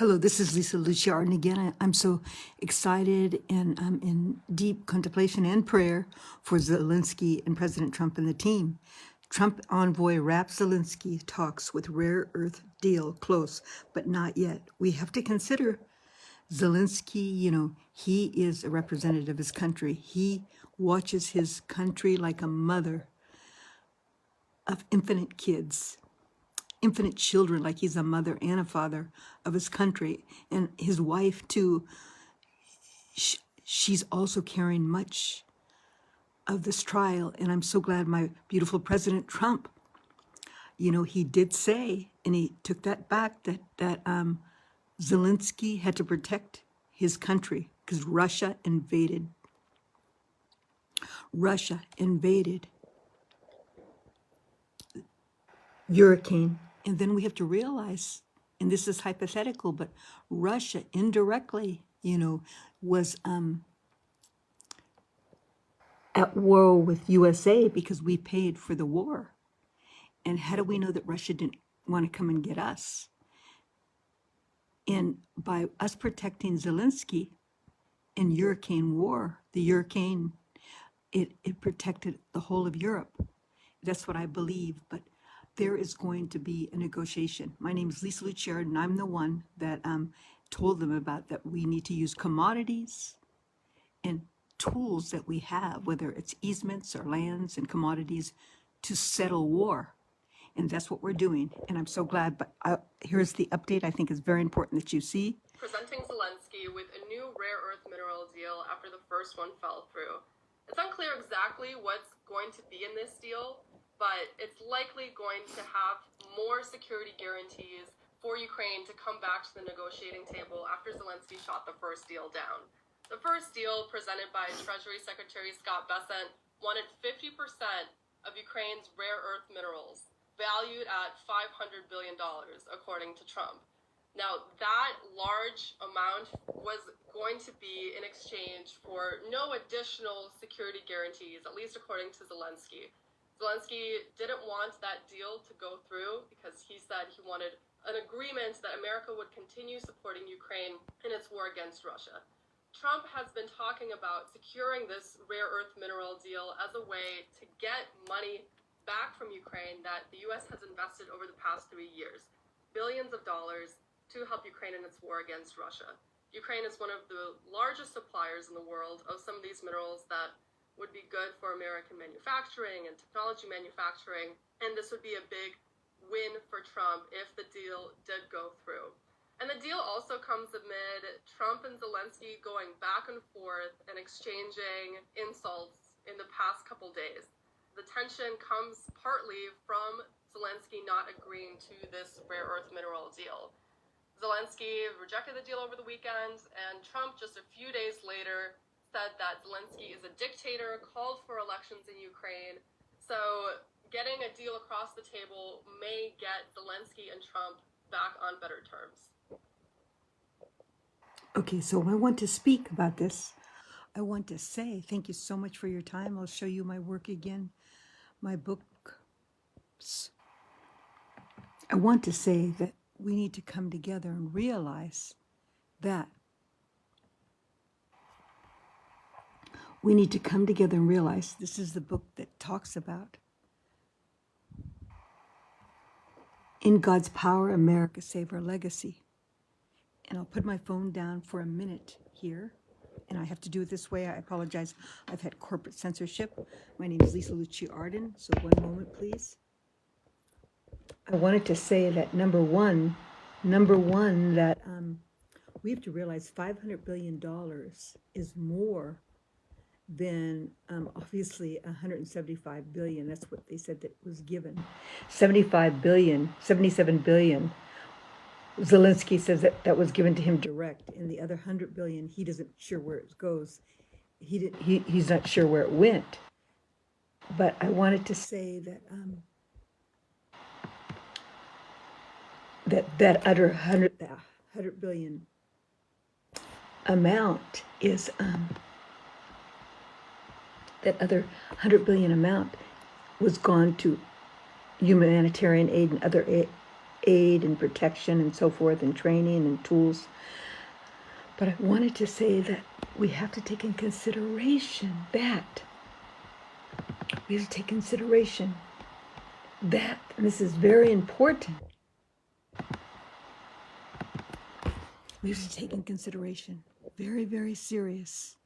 Hello, this is Lucia Arden again. I'm so excited and I'm in deep contemplation and prayer for Zelensky and President Trump and the team. Trump envoy wraps Zelensky talks with rare earth deal close, but not yet. We have to consider Zelensky, he is a representative of his country. He watches his country like a mother of infinite kids, infinite children, like he's a mother and a father of his country. And his wife, too, she's also carrying much of this trial. And I'm so glad my beautiful President Trump, he did say, and he took that back, that Zelensky had to protect his country because Russia invaded Ukraine. And then we have to realize, and this is hypothetical, but Russia indirectly, was at war with USA because we paid for the war. And how do we know that Russia didn't want to come and get us? And by us protecting Zelensky in Ukraine war, the Ukraine, it protected the whole of Europe. That's what I believe. But there is going to be a negotiation. My name is Lucia Arden, and I'm the one that told them about that we need to use commodities and tools that we have, whether it's easements or lands and commodities, to settle war. And that's what we're doing. And I'm so glad. But here's the update I think is very important that you see. Presenting Zelensky with a new rare earth mineral deal after the first one fell through. It's unclear exactly what's going to be in this deal, but it's likely going to have more security guarantees for Ukraine to come back to the negotiating table after Zelensky shot the first deal down. The first deal, presented by Treasury Secretary Scott Bessent, wanted 50% of Ukraine's rare earth minerals, valued at $500 billion, according to Trump. Now, that large amount was going to be in exchange for no additional security guarantees, at least according to Zelensky. Zelensky didn't want that deal to go through because he said he wanted an agreement that America would continue supporting Ukraine in its war against Russia. Trump has been talking about securing this rare earth mineral deal as a way to get money back from Ukraine that the U.S. has invested over the past 3 years, billions of dollars, to help Ukraine in its war against Russia. Ukraine is one of the largest suppliers in the world of some of these minerals that would be good for American manufacturing and technology manufacturing, and this would be a big win for Trump if the deal did go through. And the deal also comes amid Trump and Zelensky going back and forth and exchanging insults in the past couple days. The tension comes partly from Zelensky not agreeing to this rare earth mineral deal. Zelensky rejected the deal over the weekend, and Trump just a few days later said that Zelensky is a dictator, called for elections in Ukraine. So getting a deal across the table may get Zelensky and Trump back on better terms. Okay, so I want to speak about this. I want to say thank you so much for your time. I'll show you my work again, my books. I want to say that we need to come together and realize that we need to come together and realize this is the book that talks about in God's power, America, save our legacy. And I'll put my phone down for a minute here. And I have to do it this way. I apologize. I've had corporate censorship. My name is Lucia Arden. So one moment, please. I wanted to say that number one, that we have to realize $500 billion is more than obviously 175 billion. That's what they said that was given. 75 billion, 77 billion. Zelensky says that was given to him direct, and the other 100 billion, he doesn't sure where it goes. He's not sure where it went. But I wanted to say that other 100 billion amount is that other 100 billion amount was gone to humanitarian aid and other aid and protection and so forth, and training and tools. But I wanted to say that we have to take in consideration that. We have to take consideration that, and this is very important, we have to take in consideration, very, very serious.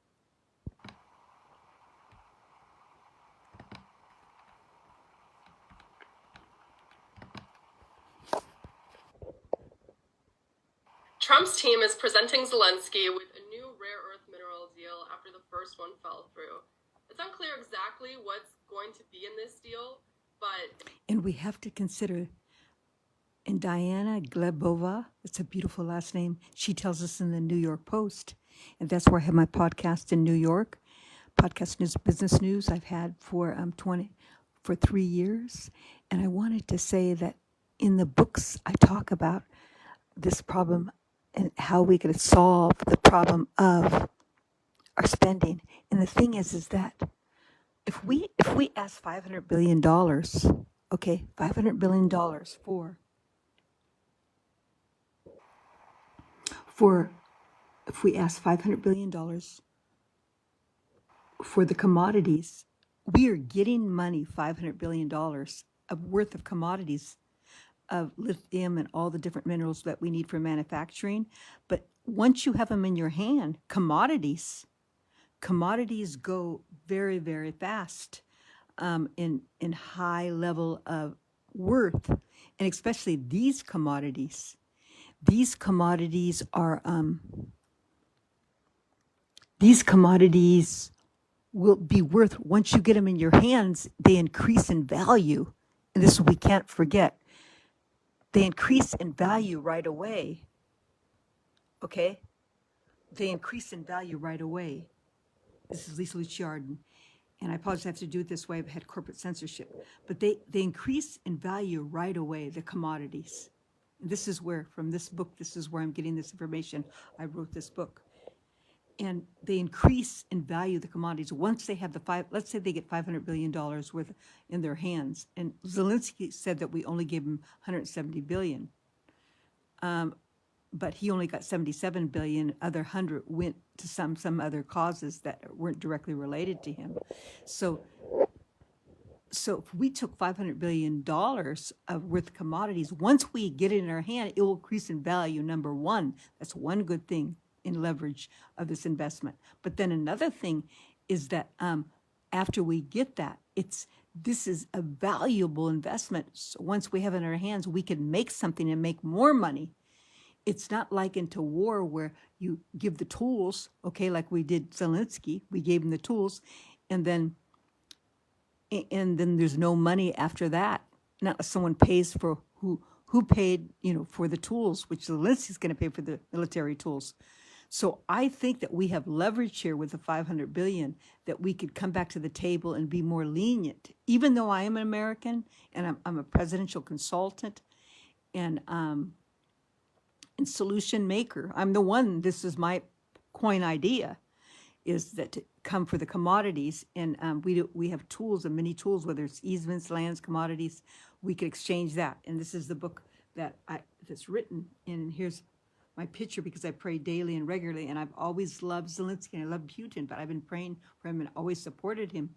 Trump's team is presenting Zelensky with a new rare earth mineral deal after the first one fell through. It's unclear exactly what's going to be in this deal, but... And we have to consider, and Diana Glebova, it's a beautiful last name, she tells us in the New York Post, and that's where I have my podcast in New York, Podcast News, Business News, I've had for 3 years. And I wanted to say that in the books I talk about this problem and how we could solve the problem of our spending. And the thing is that if we ask $500 billion, okay, $500 billion if we ask $500 billion for the commodities, we are getting money, $500 billion of worth of commodities, of lithium and all the different minerals that we need for manufacturing. But once you have them in your hand, commodities go very, very fast in high level of worth, and especially these commodities. These commodities will be worth, once you get them in your hands, they increase in value. And this we can't forget. They increase in value right away. Okay? They increase in value right away. This is Lucia Arden. And I apologize, I have to do it this way. I've had corporate censorship. But they increase in value right away, the commodities. And this is where, from this book, this is where I'm getting this information. I wrote this book. And they increase in value, the commodities. Once they have let's say they get $500 billion worth in their hands. And Zelensky said that we only gave him $170 billion. But he only got $77 billion. Other 100 went to some other causes that weren't directly related to him. So if we took $500 billion of worth commodities, once we get it in our hand, it will increase in value, number one. That's one good thing in leverage of this investment. But then another thing is that after we get that, this is a valuable investment. So once we have it in our hands, we can make something and make more money. It's not like into war where you give the tools, okay, like we did Zelensky, we gave him the tools, and then there's no money after that. Not unless someone pays for who paid, for the tools, which Zelensky's going to pay for the military tools. So I think that we have leverage here with the $500 billion that we could come back to the table and be more lenient. Even though I am an American and I'm a presidential consultant and solution maker, I'm the one. This is my coin idea, is that to come for the commodities, and we have tools and many tools, whether it's easements, lands, commodities, we could exchange that. And this is the book that's written, and here's my picture because I pray daily and regularly, and I've always loved Zelensky and I love Putin, but I've been praying for him and always supported him,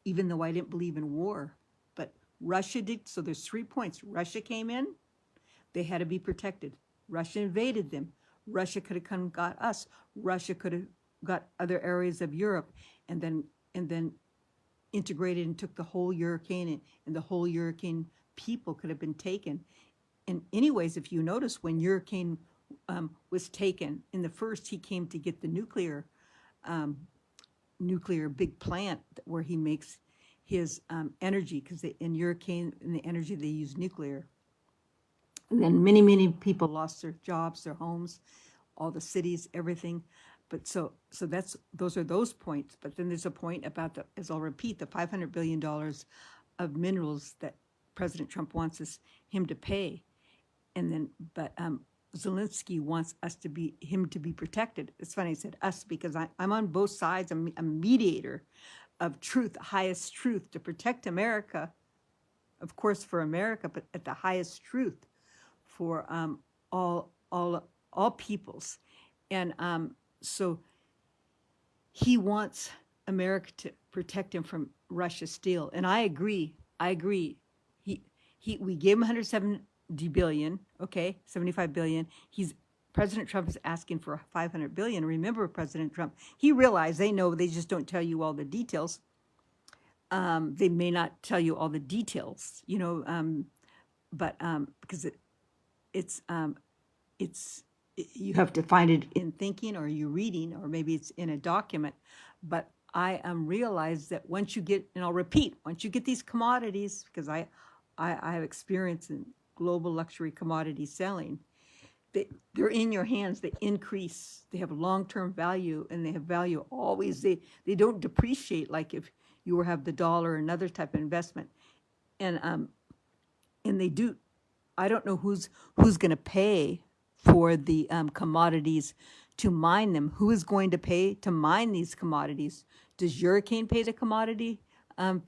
even though I didn't believe in war. But Russia did, so there's 3 points. Russia came in, they had to be protected. Russia invaded them. Russia could have come and got us. Russia could have got other areas of Europe and then integrated and took the whole European, and the whole European people could have been taken. And anyways, if you notice, when European was taken, in the first, he came to get the nuclear big plant where he makes his energy, because in European, in the energy, they use nuclear. And then many, many people lost their jobs, their homes, all the cities, everything. But so those are those points. But then there's a point about as I'll repeat, the $500 billion of minerals that President Trump wants him to pay. And then, but Zelensky wants him to be protected. It's funny I said us because I'm on both sides. I'm a mediator of truth, highest truth, to protect America, of course, for America, but at the highest truth for all peoples, and so he wants America to protect him from Russia steel, and I agree. I agree. We gave him 170 billion, okay, 75 billion. President Trump is asking for 500 billion. Remember, President Trump, he realized they know, they just don't tell you all the details. They may not tell you all the details, but because it's you have to find it in thinking, or you reading, or maybe it's in a document. But I realized that once you get, and I'll repeat, once you get these commodities, because I have experience in global luxury commodity selling, they're in your hands. They increase. They have long-term value, and they have value always. They don't depreciate like if you have the dollar or another type of investment, and they do. I don't know who's going to pay for the commodities to mine them. Who is going to pay to mine these commodities? Does Hurricane pay the commodity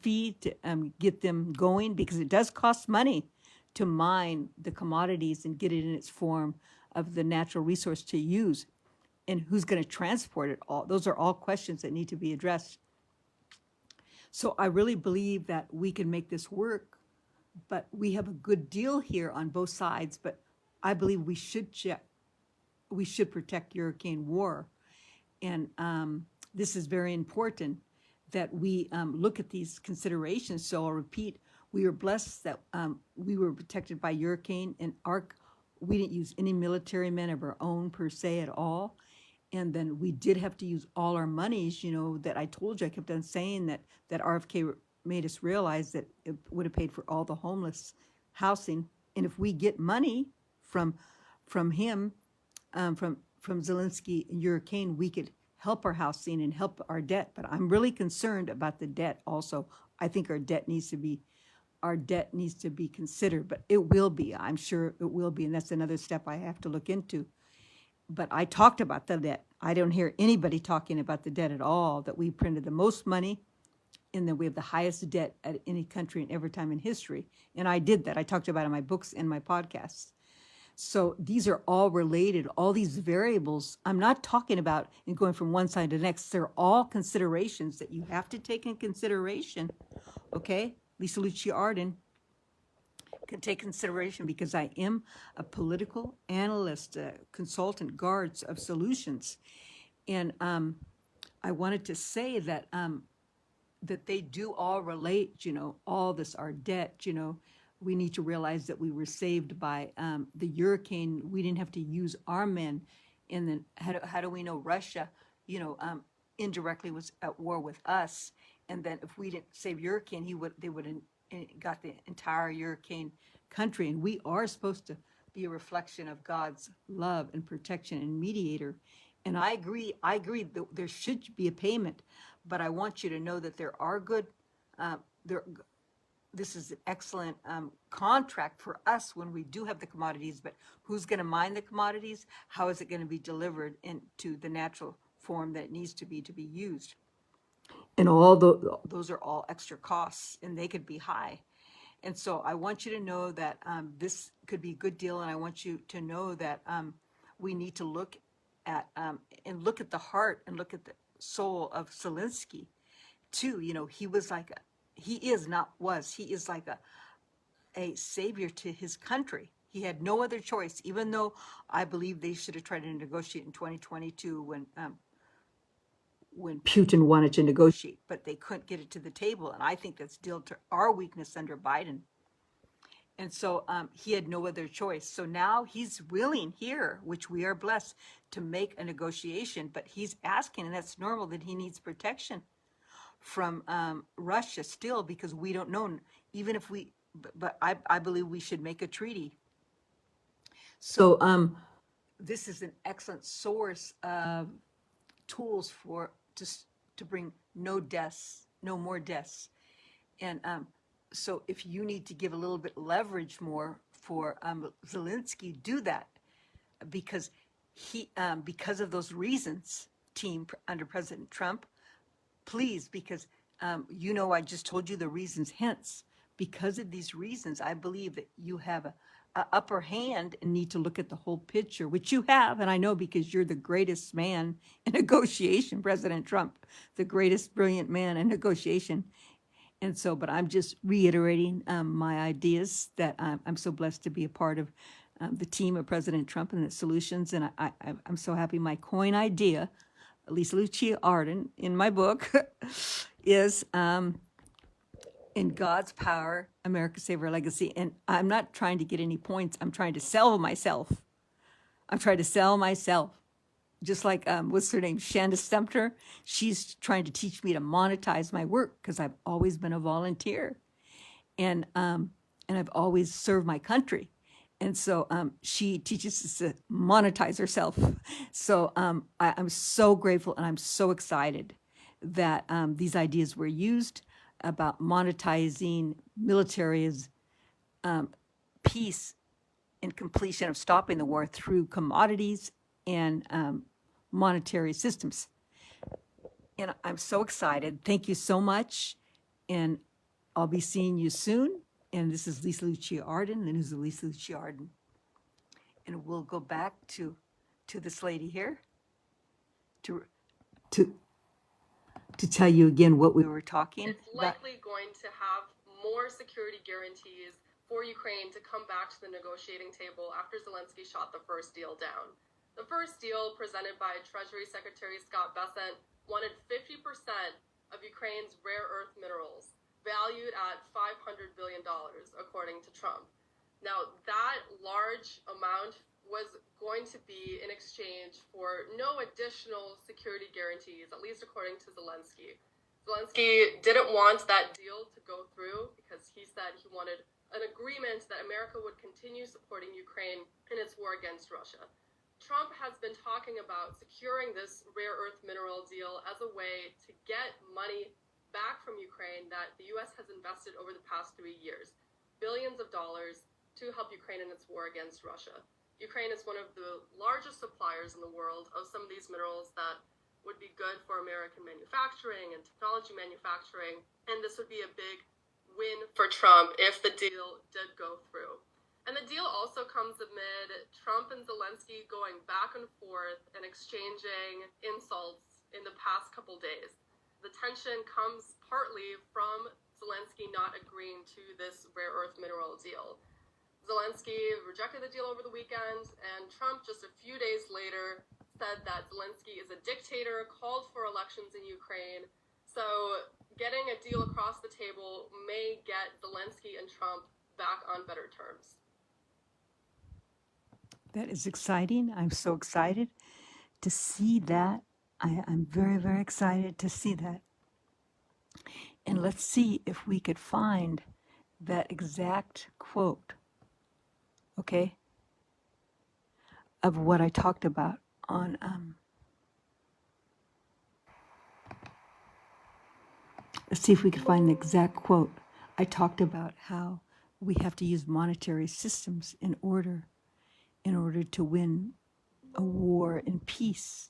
fee to get them going? Because it does cost money to mine the commodities and get it in its form of the natural resource to use. And who's going to transport it all? Those are all questions that need to be addressed. So I really believe that we can make this work, but we have a good deal here on both sides. But I believe we should protect Hurricane War. And this is very important that we look at these considerations. So I'll repeat, we were blessed that we were protected by Hurricane, and we didn't use any military men of our own per se at all. And then we did have to use all our monies, that I told you, I kept on saying that RFK made us realize that it would have paid for all the homeless housing. And if we get money from him, from Zelensky and Hurricane, we could help our housing and help our debt. But I'm really concerned about the debt also. I think our debt needs to be considered, but it will be. I'm sure it will be, and that's another step I have to look into. But I talked about the debt. I don't hear anybody talking about the debt at all, that we printed the most money and that we have the highest debt at any country in every time in history. And I did that. I talked about it in my books and my podcasts. So these are all related, all these variables. I'm not talking about in going from one side to the next. They're all considerations that you have to take in consideration, okay? Lucia Arden can take consideration, because I am a political analyst, a consultant, guards of solutions. And I wanted to say that that they do all relate, all this, our debt, we need to realize that we were saved by the Hurricane. We didn't have to use our men. And then how do we know Russia, indirectly was at war with us? And then if we didn't save Hurricane, they would have got the entire Hurricane country. And we are supposed to be a reflection of God's love and protection and mediator. And I agree that there should be a payment, but I want you to know that there are good, this is an excellent contract for us when we do have the commodities, but who's going to mine the commodities? How is it going to be delivered into the natural form that it needs to be used? And all those are all extra costs, and they could be high. And so I want you to know that this could be a good deal, and I want you to know that we need to look at the heart and look at the soul of Zelensky too. He was like he is like a savior to his country. He had no other choice, even though I believe they should have tried to negotiate in 2022 when Putin wanted to negotiate, but they couldn't get it to the table. And I think that's due to our weakness under Biden. And so he had no other choice. So now he's willing here, which we are blessed, to make a negotiation, but he's asking, and that's normal, that he needs protection from Russia still, because we don't know, even if but I believe we should make a treaty. So this is an excellent source of tools to bring no more deaths. And so if you need to give a little bit leverage more for Zelensky, do that, because because of those reasons, team under President Trump, please, because I just told you the reasons. Hence, because of these reasons, I believe that you have upper hand and need to look at the whole picture, which you have, and I know because you're the greatest man in negotiation, President Trump, the greatest brilliant man in negotiation. And so, but I'm just reiterating my ideas that I'm so blessed to be a part of the team of President Trump and the solutions. And I'm so happy my coin idea, at least Lucia Arden in my book, is in God's power, America Save Our Legacy. And I'm not trying to get any points. I'm trying to sell myself. I'm trying to sell myself. Just like, what's her name? Shanda Stemter. She's trying to teach me to monetize my work because I've always been a volunteer. And I've always served my country. And so she teaches us to monetize herself. So I'm so grateful and I'm so excited that these ideas were used about monetizing military's peace and completion of stopping the war through commodities and monetary systems. And I'm so excited. Thank you so much. And I'll be seeing you soon. And this is Lisa Lucia Arden, and this is Lisa Lucia Arden. And we'll go back to this lady here to tell you again what we were talking about. It's likely going to have more security guarantees for Ukraine to come back to the negotiating table after Zelensky shot the first deal down. The first deal, presented by Treasury Secretary Scott Bessent, wanted 50% of Ukraine's rare earth minerals, valued at $500 billion, according to Trump. Now, that large amount was going to be in exchange for no additional security guarantees, at least according to Zelensky. Zelensky didn't want that deal to go through because he said he wanted an agreement that America would continue supporting Ukraine in its war against Russia. Trump has been talking about securing this rare earth mineral deal as a way to get money back from Ukraine that the U.S. has invested over the past 3 years, billions of dollars to help Ukraine in its war against Russia. Ukraine is one of the largest suppliers in the world of some of these minerals that would be good for American manufacturing and technology manufacturing, and this would be a big win for Trump if the deal did go through. And the deal also comes amid Trump and Zelensky going back and forth and exchanging insults in the past couple days. The tension comes partly from Zelensky not agreeing to this rare earth mineral deal. Zelensky rejected the deal over the weekend, and Trump just a few days later said that Zelensky is a dictator, called for elections in Ukraine. So getting a deal across the table may get Zelensky and Trump back on better terms. That is exciting. I'm so excited to see that. I'm very, very excited to see that. And let's see if we could find that exact quote, okay, of what I talked about on let's see if we can find the exact quote. I talked about how we have to use monetary systems in order to win a war in peace.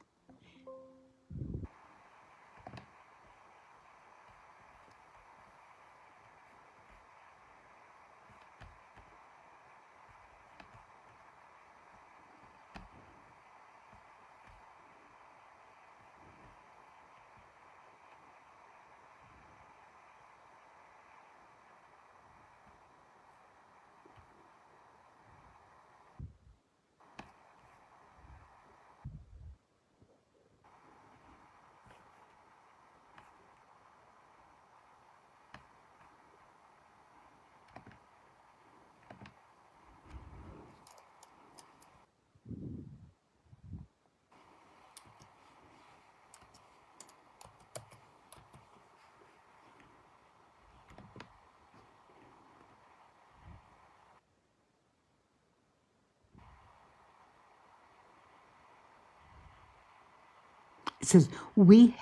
It says, we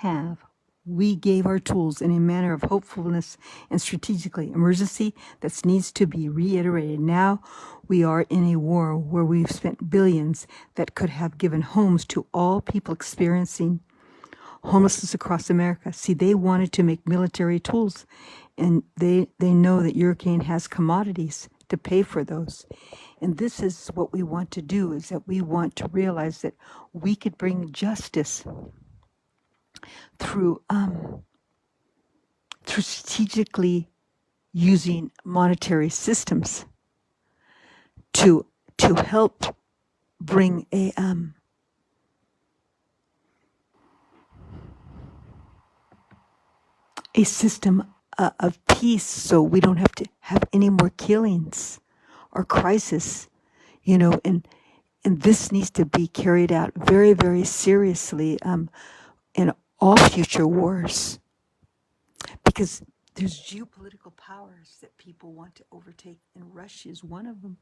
gave our tools in a manner of hopefulness and strategically emergency that needs to be reiterated. Now we are in a war where we've spent billions that could have given homes to all people experiencing homelessness across America. See, they wanted to make military tools, and they know that Ukraine has commodities to pay for those. And this is what we want to do, is that we want to realize that we could bring justice through through strategically using monetary systems to help bring a system of peace, so we don't have to have any more killings or crisis, you know, and this needs to be carried out very, very seriously in all future wars, because there's geopolitical powers that people want to overtake, and Russia is one of them.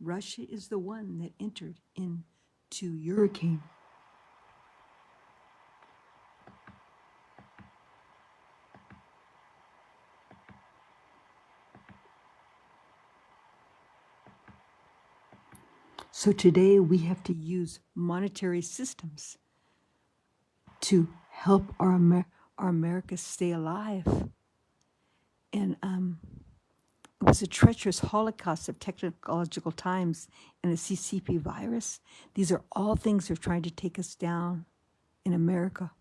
Russia is the one that entered into Hurricane. So today we have to use monetary systems to help our America stay alive. And it was a treacherous holocaust of technological times and the CCP virus. These are all things that are trying to take us down in America.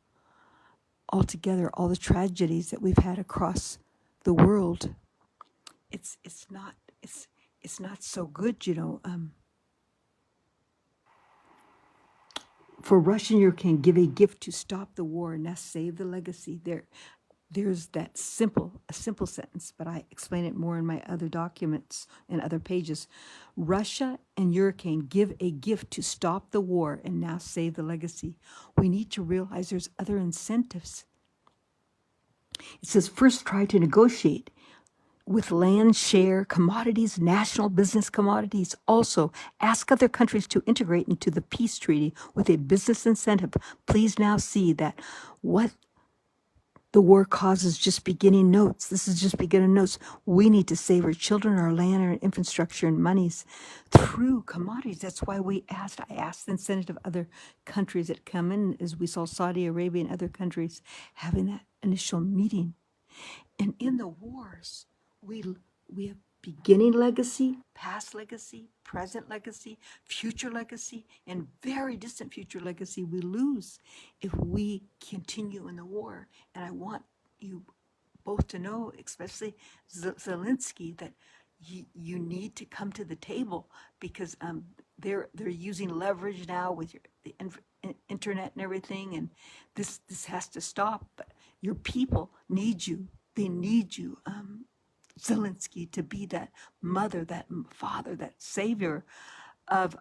Altogether, all the tragedies that we've had across the world, it's not so good, you know. For Russia and Ukraine, give a gift to stop the war and thus save the legacy. There's a simple sentence, but I explain it more in my other documents and other pages. Russia and Ukraine, give a gift to stop the war and now save the legacy. We need to realize there's other incentives. It says, first try to negotiate with land share, commodities, national business commodities. Also, ask other countries to integrate into the peace treaty with a business incentive. Please now see that what the war causes just beginning notes. This is just beginning notes. We need to save our children, our land, our infrastructure, and monies through commodities. That's why I asked the incentive of other countries that come in, as we saw Saudi Arabia and other countries having that initial meeting. And in the wars, we have beginning legacy, past legacy, present legacy, future legacy, and very distant future legacy we lose if we continue in the war. And I want you both to know, especially Zelensky, that you need to come to the table, because they're using leverage now with the internet and everything, and this has to stop. But your people need you. They need you, Zelensky, to be that mother, that father, that savior of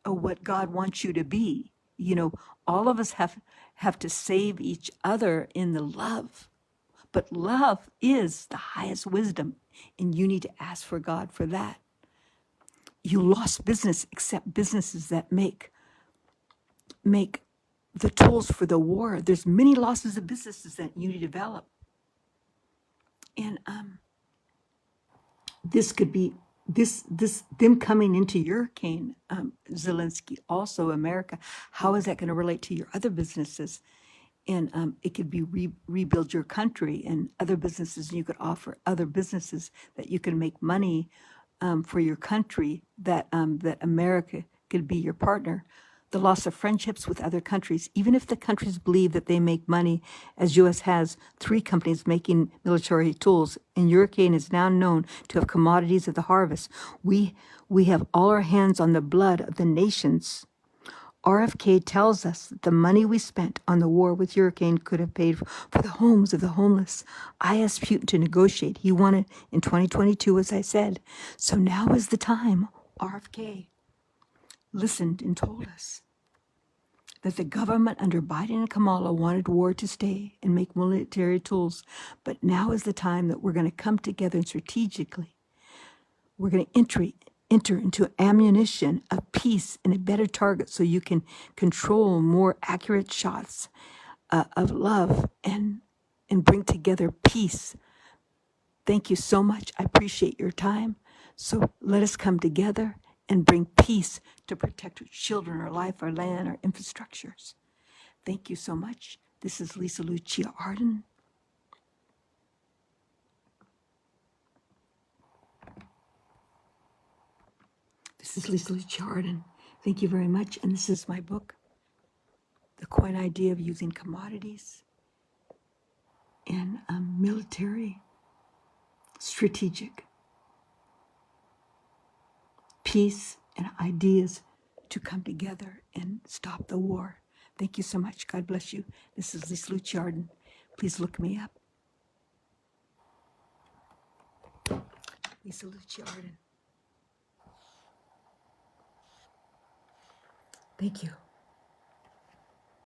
what God wants you to be. You know, all of us have to save each other in the love. But love is the highest wisdom, and you need to ask for God for that. You lost business, except businesses that make the tools for the war. There's many losses of businesses that you need to develop. And this could be them coming into Hurricane, Zelensky, also America. How is that going to relate to your other businesses? And it could be rebuild your country and other businesses. And you could offer other businesses that you can make money for your country, that America could be your partner. The loss of friendships with other countries, even if the countries believe that they make money, as U.S. has 3 companies making military tools, and Hurricane is now known to have commodities of the harvest. We have all our hands on the blood of the nations. RFK tells us that the money we spent on the war with Hurricane could have paid for the homes of the homeless. I asked Putin to negotiate. He won it in 2022, as I said. So now is the time. RFK listened and told us that the government under Biden and Kamala wanted war to stay and make military tools. But now is the time that we're going to come together and strategically, we're going to enter into ammunition of peace and a better target, so you can control more accurate shots of love and bring together peace. Thank you so much. I appreciate your time. So let us come together and bring peace to protect our children, our life, our land, our infrastructures. Thank you so much. This is Lucia Arden. This is Lucia Arden. Thank you very much. And this is my book, The Coin Idea of Using Commodities in a Military Strategic Peace and Ideas to come together and stop the war. Thank you so much. God bless you. This is Lucia Arden. Please look me up. Lucia Arden. Thank you.